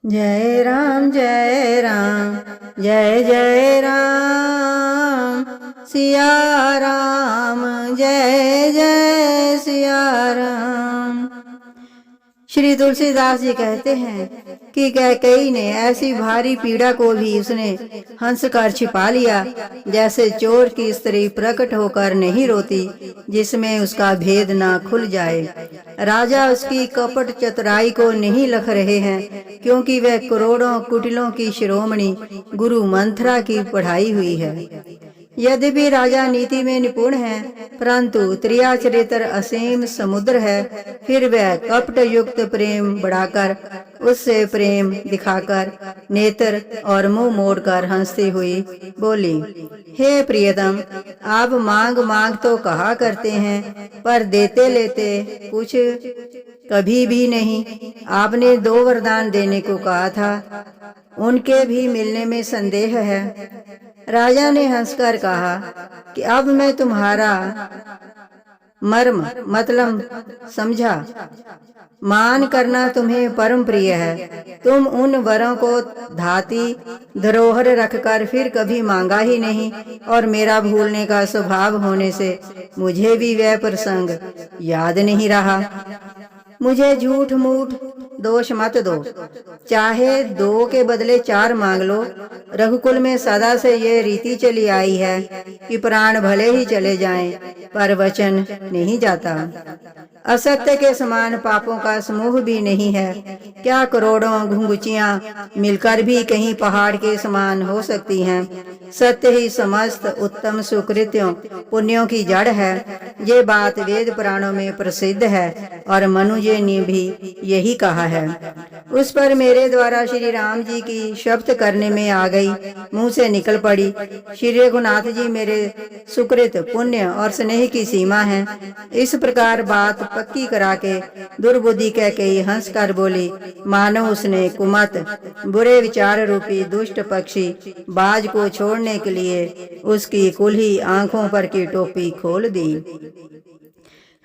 जय राम जय राम जय जय राम सिया राम जय जय सिया राम। श्री तुलसीदास जी कहते हैं कि कैकेयी ने ऐसी भारी पीड़ा को भी उसने हंस कर छिपा लिया, जैसे चोर की स्त्री प्रकट होकर नहीं रोती जिसमें उसका भेद ना खुल जाए। राजा उसकी कपट चतुराई को नहीं लख रहे हैं, क्योंकि वह करोड़ों कुटिलों की शिरोमणि गुरु मंथरा की पढ़ाई हुई है। यद्यपि राजा नीति में निपुण है, परंतु त्रियाचरित्र असीम समुद्र है। फिर वह कपट युक्त प्रेम बढ़ाकर, उससे प्रेम दिखाकर नेत्र और मुंह मोड़कर हंसती हुई बोली, हे प्रियतम, आप मांग मांग तो कहा करते हैं, पर देते लेते कुछ कभी भी नहीं। आपने 2 वरदान देने को कहा था, उनके भी मिलने में संदेह है। राजा ने हंसकर कहा कि अब मैं तुम्हारा मर्म मतलब समझा। मान करना तुम्हें परम प्रिय है। तुम उन वरों को धाती धरोहर रखकर फिर कभी मांगा ही नहीं, और मेरा भूलने का स्वभाव होने से मुझे भी वह प्रसंग याद नहीं रहा। मुझे झूठ मूठ दोष मत दो, चाहे 2 के बदले 4 मांग लो। रघुकुल में सदा से ये रीति चली आई है कि प्राण भले ही चले जाएं, पर वचन नहीं जाता। असत्य के समान पापों का समूह भी नहीं है। क्या करोड़ों घुंघुचियां मिलकर भी कहीं पहाड़ के समान हो सकती हैं? सत्य ही समस्त उत्तम सुकृत्यों पुण्यों की जड़ है। ये बात वेद पुराणों में प्रसिद्ध है, और मनुज ने भी यही कहा है। उस पर मेरे द्वारा श्री राम जी की शपथ करने में आ गई, मुंह से निकल पड़ी। श्री रघुनाथ जी मेरे सुकृत पुण्य और स्नेह की सीमा है। इस प्रकार बात पक्की करा के दुर्बुद्धि कैकेयी हंस कर बोली, मानो उसने कुमत बुरे विचार रूपी दुष्ट पक्षी बाज को छोड़ने के लिए उसकी कुल्ही आंखों पर की टोपी खोल दी।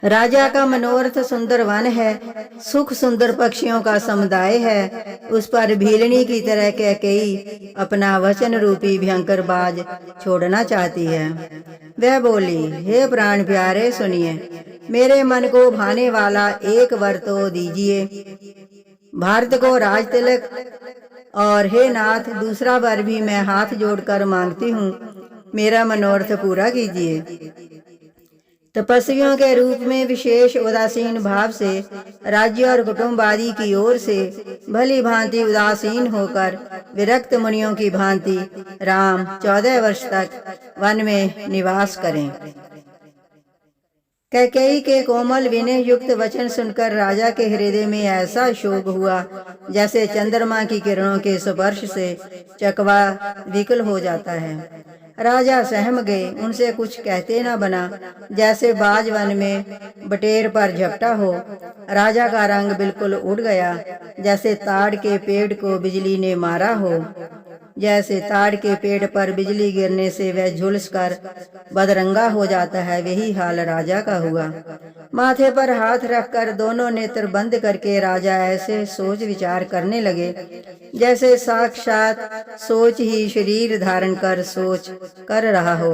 राजा का मनोरथ सुंदर वन है, सुख सुंदर पक्षियों का समुदाय है। उस पर भीलनी की तरह कैकेयी अपना वचन रूपी भयंकर बाज छोड़ना चाहती है। वह बोली, हे प्राण प्यारे सुनिए, मेरे मन को भाने वाला एक वर तो दीजिए। भारत को राज तिलक, और हे नाथ, दूसरा वर भी मैं हाथ जोड़कर मांगती हूँ, मेरा मनोरथ पूरा कीजिए। तपस्वियों के रूप में विशेष उदासीन भाव से, राज्य और कुटुंब आदि की ओर से भली भांति उदासीन होकर, विरक्त मुनियों की भांति राम 14 वर्ष तक वन में निवास करें। कैकेयी के कोमल विनय युक्त वचन सुनकर राजा के हृदय में ऐसा शोक हुआ, जैसे चंद्रमा की किरणों के स्पर्श से चकवा विकल हो जाता है। राजा सहम गए, उनसे कुछ कहते न बना। जैसे बाज वन में बटेर पर झपटा हो, राजा का रंग बिल्कुल उड़ गया। जैसे ताड़ के पेड़ को बिजली ने मारा हो, जैसे ताड़ के पेड़ पर बिजली गिरने से वह झुलस कर बदरंगा हो जाता है, वही हाल राजा का हुआ। माथे पर हाथ रखकर दोनों नेत्र बंद करके राजा ऐसे सोच विचार करने लगे, जैसे साक्षात सोच ही शरीर धारण कर सोच कर रहा हो।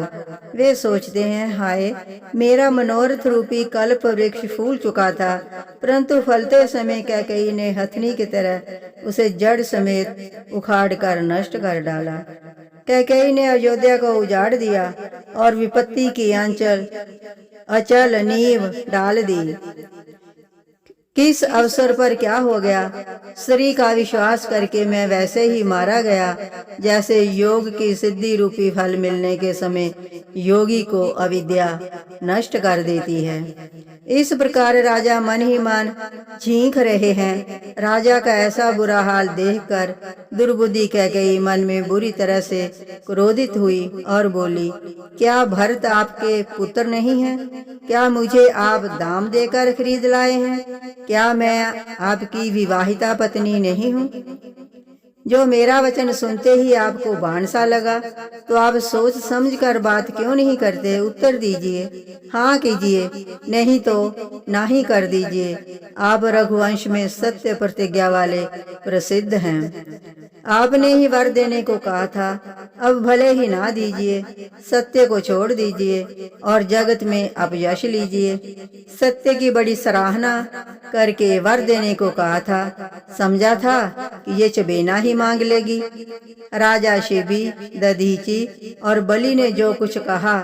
वे सोचते हैं, हाय, मेरा मनोरथ रूपी कल्प वृक्ष फूल चुका था, परंतु फलते समय कैकेयी ने हथनी की तरह उसे जड़ समेत उखाड़ कर नष्ट कर डाला। कैकेयी ने अयोध्या को उजाड़ दिया और विपत्ति की अचल नींव डाल दी। किस अवसर पर क्या हो गया? स्त्री का विश्वास करके मैं वैसे ही मारा गया, जैसे योग की सिद्धि रूपी फल मिलने के समय योगी को अविद्या नष्ट कर देती है। इस प्रकार राजा मन ही मन चीख रहे हैं। राजा का ऐसा बुरा हाल देखकर दुर्बुद्धि कैकेयी मन में बुरी तरह से क्रोधित हुई और बोली, क्या भरत आपके पुत्र नहीं है? क्या मुझे आप दाम देकर खरीद लाए हैं? क्या मैं आपकी विवाहिता पत्नी नहीं हूँ? जो मेरा वचन सुनते ही आपको बाण सा लगा, तो आप सोच समझ कर बात क्यों नहीं करते? उत्तर दीजिए, हाँ कीजिए, नहीं तो ना ही कर दीजिए। आप रघुवंश में सत्य प्रतिज्ञा वाले प्रसिद्ध हैं। आपने ही वर देने को कहा था, अब भले ही ना दीजिए, सत्य को छोड़ दीजिए और जगत में अपयश लीजिए। सत्य की बड़ी सराहना करके वर देने को कहा था, समझा था कि ये चबेना ही मांग लेगी। राजा शिबी, दधीची और बलि ने जो कुछ कहा,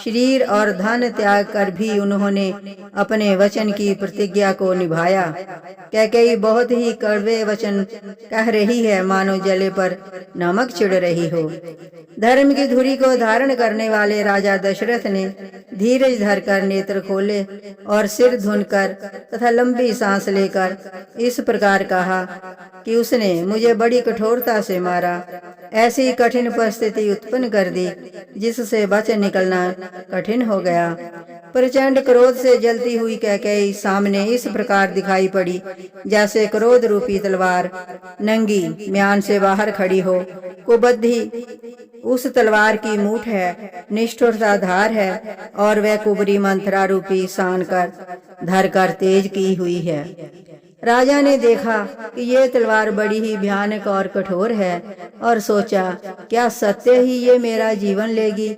शरीर और धन त्याग कर भी उन्होंने अपने वचन की प्रतिज्ञा को निभाया। कैकेयी बहुत ही कड़वे वचन कह रही है, मानो जले पर नमक चिढ़ रही हो। धर्म की धुरी को धारण करने वाले राजा दशरथ ने धीरज धरकर नेत्र खोले और सिर धुनकर तथा लंबी सांस लेकर इस प्रकार कहा कि उसने मुझे बड़ी कठोरता से मारा, ऐसी कठिन परिस्थिति उत्पन्न कर दी जिससे बच निकलना कठिन हो गया। प्रचंड क्रोध से जलती हुई कैकेयी सामने इस प्रकार दिखाई पड़ी जैसे क्रोध रूपी तलवार नंगी म्यान से बाहर खड़ी हो। कुबद्धि उस तलवार की मूठ है, निष्ठुरता धार है और वह कुबरी मंथरा रूपी सान कर धर कर तेज की हुई है। राजा ने देखा कि ये तलवार बड़ी ही भयानक और कठोर है और सोचा, क्या सत्य ही ये मेरा जीवन लेगी?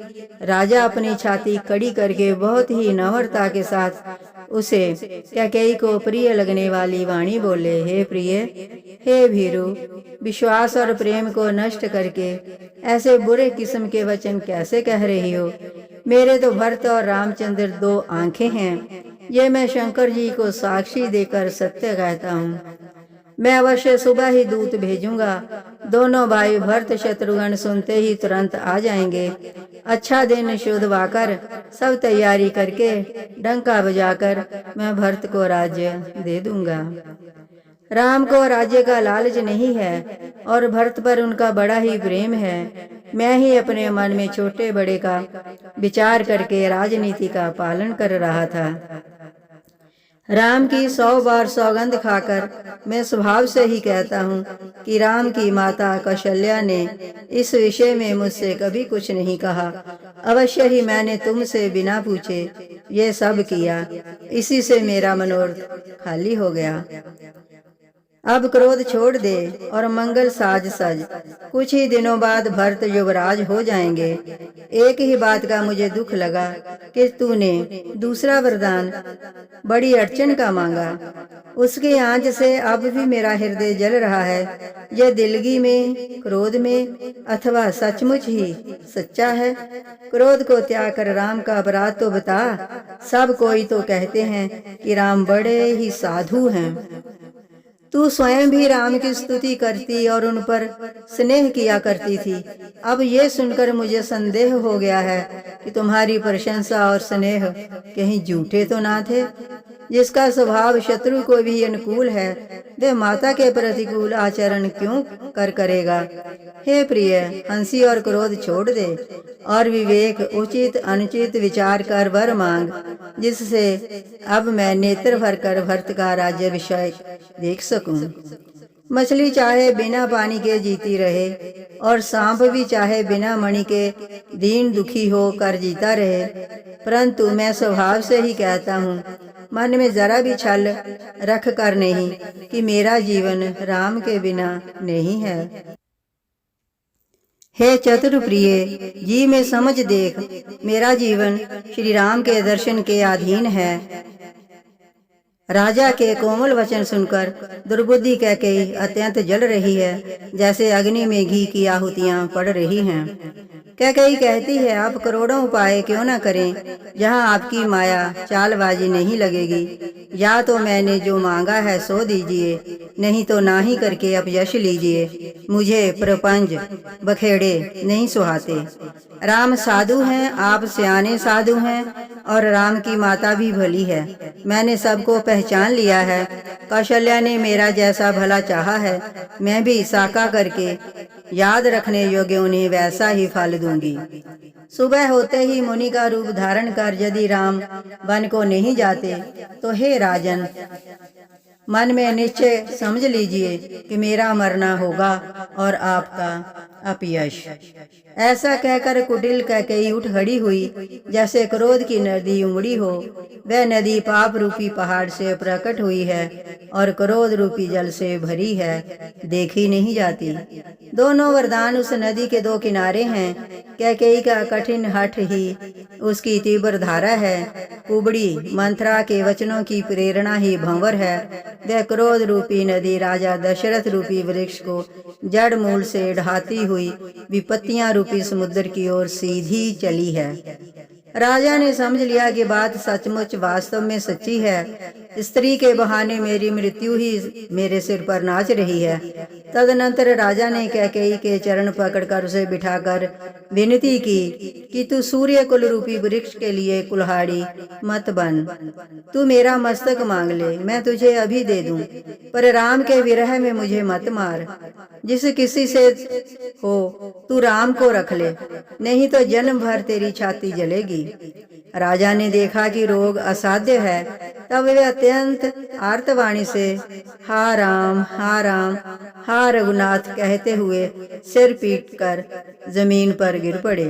राजा अपनी छाती कड़ी करके बहुत ही नम्रता के साथ उसे कैकेयी को प्रिय लगने वाली वाणी बोले, हे प्रिय, हे भीरु, विश्वास और प्रेम को नष्ट करके ऐसे बुरे किस्म के वचन कैसे कह रही हो? मेरे तो भरत और रामचंद्र दो आंखें हैं, ये मैं शंकर जी को साक्षी देकर सत्य कहता हूँ। मैं अवश्य सुबह ही दूत भेजूंगा। दोनों भाई भरत शत्रुघ्न सुनते ही तुरंत आ जाएंगे। अच्छा दिन शुद्धवाकर सब तैयारी करके डंका बजाकर मैं भरत को राज्य दे दूंगा। राम को राज्य का लालच नहीं है और भरत पर उनका बड़ा ही प्रेम है। मैं ही अपने मन में छोटे बड़े का विचार करके राजनीति का पालन कर रहा था। राम की 100 बार सौगंध खाकर मैं स्वभाव से ही कहता हूँ कि राम की माता कौशल्या ने इस विषय में मुझसे कभी कुछ नहीं कहा। अवश्य ही मैंने तुमसे बिना पूछे ये सब किया, इसी से मेरा मनोरथ खाली हो गया। अब क्रोध छोड़ दे और मंगल साज सज। कुछ ही दिनों बाद भरत युवराज हो जाएंगे। एक ही बात का मुझे दुख लगा कि तूने दूसरा वरदान बड़ी अड़चन का मांगा। उसकी आंच से अब भी मेरा हृदय जल रहा है। यह दिलगी में, क्रोध में अथवा सचमुच ही सच्चा है? क्रोध को त्याग कर राम का अपराध तो बता। सब कोई तो कहते हैं कि राम बड़े ही साधु हैं। तू स्वयं भी राम की स्तुति करती और उन पर स्नेह किया करती थी। अब ये सुनकर मुझे संदेह हो गया है कि तुम्हारी प्रशंसा और स्नेह कहीं झूठे तो ना थे। जिसका स्वभाव शत्रु को भी अनुकूल है, वह माता के प्रतिकूल आचरण क्यों करेगा? हे प्रिय, हंसी और क्रोध छोड़ दे और विवेक, उचित अनुचित विचार कर वर मांग, जिससे अब मैं नेत्र भर कर भरत का राज्याभिषेक देख सकूं। मछली चाहे बिना पानी के जीती रहे और सांप भी चाहे बिना मणि के दीन दुखी हो कर जीता रहे, परंतु मैं स्वभाव से ही कहता हूँ, मन में जरा भी छल रख कर नहीं, कि मेरा जीवन राम के बिना नहीं है। हे चतुर प्रिय, जी में समझ देख, मेरा जीवन श्री राम के दर्शन के अधीन है। राजा के कोमल वचन सुनकर दुर्बुद्धि कैकेयी अत्यंत जल रही है, जैसे अग्नि में घी की आहुतियां पड़ रही हैं। कैकेयी कहती है, आप करोड़ों उपाय क्यों न करें, जहां आपकी माया चालबाजी नहीं लगेगी। या तो मैंने जो मांगा है सो दीजिए, नहीं तो ना ही करके अपयश लीजिए। मुझे प्रपंच बखेड़े नहीं सुहाते। राम साधु हैं, आप सियाने साधु हैं और राम की माता भी भली है। मैंने सबको पहचान लिया है। कौशल्या ने मेरा जैसा भला चाहा है, मैं भी साका करके याद रखने योग्य उन्हें वैसा ही फल दूंगी। सुबह होते ही मुनि का रूप धारण कर यदि राम वन को नहीं जाते, तो हे राजन, मन में निश्चय समझ लीजिए कि मेरा मरना होगा और आपका अपयश। ऐसा कहकर कुटिल कैकेयी उठ खड़ी हुई। जैसे क्रोध की नदी उमड़ी हो, वह नदी पाप रूपी पहाड़ से प्रकट हुई है और क्रोध रूपी जल से भरी है, देखी नहीं जाती। दोनों वरदान उस नदी के दो किनारे हैं। कैकेयी का कठिन हठ ही उसकी तीव्र धारा है। कुबड़ी मंत्रा के वचनों की प्रेरणा ही भंवर है। वह क्रोध रूपी नदी राजा दशरथ रूपी वृक्ष को जड़ मूल से ढाती हुई विपत्तियां रूपी समुद्र की ओर सीधी चली है। राजा ने समझ लिया कि बात सचमुच वास्तव में सच्ची है। स्त्री के बहाने मेरी मृत्यु ही मेरे सिर पर नाच रही है। तदनंतर राजा ने कैकेयी के चरण पकड़कर उसे बिठाकर विनती की कि तू सूर्य कुल रूपी वृक्ष के लिए कुल्हाड़ी मत बन। तू मेरा मस्तक मांग ले, मैं तुझे अभी दे दूं, पर राम के विरह में मुझे मत मार। जिस किसी से हो तू राम को रख ले, नहीं तो जन्म भर तेरी छाती जलेगी। राजा ने देखा कि रोग असाध्य है। तब वे अत्यंत आर्तवाणी से हा राम, हा रघुनाथ कहते हुए सिर पीट कर जमीन पर गिर पड़े।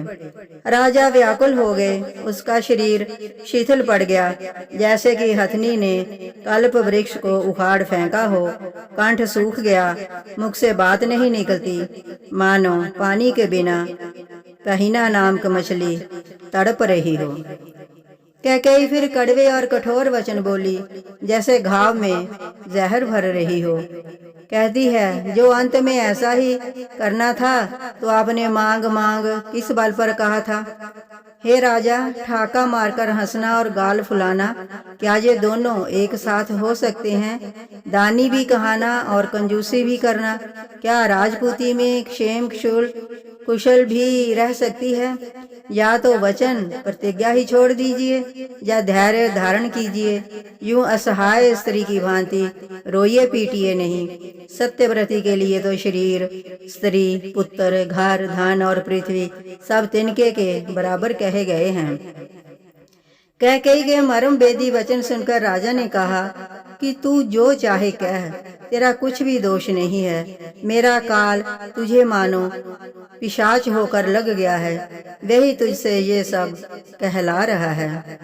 राजा व्याकुल हो गए। उसका शरीर शिथिल पड़ गया, जैसे कि हथनी ने कल्प वृक्ष को उखाड़ फेंका हो। कंठ सूख गया, मुख से बात नहीं निकलती, मानो पानी के बिना कहीना नामक मछली तड़प रही हो। कैकेयी फिर कड़वे और कठोर वचन बोली, जैसे घाव में जहर भर रही हो। कहती है, जो अंत में ऐसा ही करना था तो आपने मांग मांग किस बल पर कहा था? हे राजा, ठाका मारकर हंसना और गाल फुलाना, क्या ये दोनों एक साथ हो सकते हैं? दानी भी कहाना और कंजूसी भी करना, क्या राजपूती में क्षेम कुशल भी रह सकती है? या तो वचन प्रतिज्ञा ही छोड़ दीजिए या धैर्य धारण कीजिए। यूं असहाय स्त्री की भांति रोइए पीटिए नहीं। सत्यव्रती के लिए तो शरीर, स्त्री, पुत्र, घर, धन और पृथ्वी सब तिनके के बराबर कहे गए हैं। कैकेयी के मर्म भेदी वचन सुनकर राजा ने कहा कि तू जो चाहे कह, तेरा कुछ भी दोष नहीं है। मेरा काल तुझे मानो पिशाच होकर लग गया है, वही तुझसे ये सब कहला रहा है।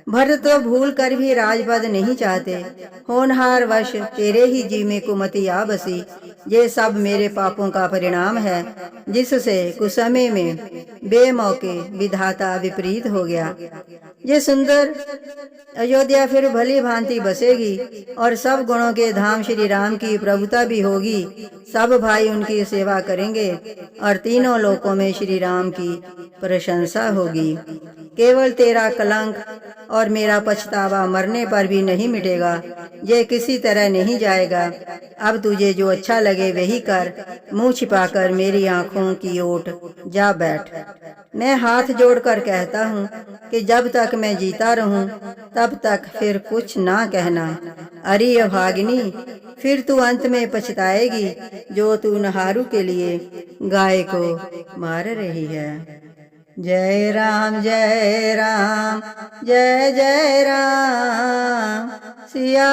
भरत तो भूल कर भी राजपद नहीं चाहते। होनहार वश तेरे ही जी में कुमति आ बसी। ये सब मेरे पापों का परिणाम है, जिससे कुसमय में बेमौके विधाता विपरीत हो गया। ये सुंदर अयोध्या फिर भली भांति बसेगी और सब गुणों के धाम श्री राम की प्रभुता भी होगी। सब भाई उनकी सेवा करेंगे और तीनों लोकों में श्री राम की प्रशंसा होगी। केवल तेरा कलंक और मेरा पछतावा मरने पर भी नहीं मिटेगा। ये किसी तरह नहीं जाएगा। अब तुझे जो अच्छा लगे वही कर। मुंह छिपाकर मेरी आंखों की ओट जा बैठ। मैं हाथ जोड़कर कहता हूँ कि जब तक मैं जीता रहूं तब तक फिर कुछ ना कहना। अरे अभागिनी, फिर तू अंत में पछताएगी जो तू नहारू के लिए गाय को मार रही है। जय राम जय राम, जय जय राम, सिया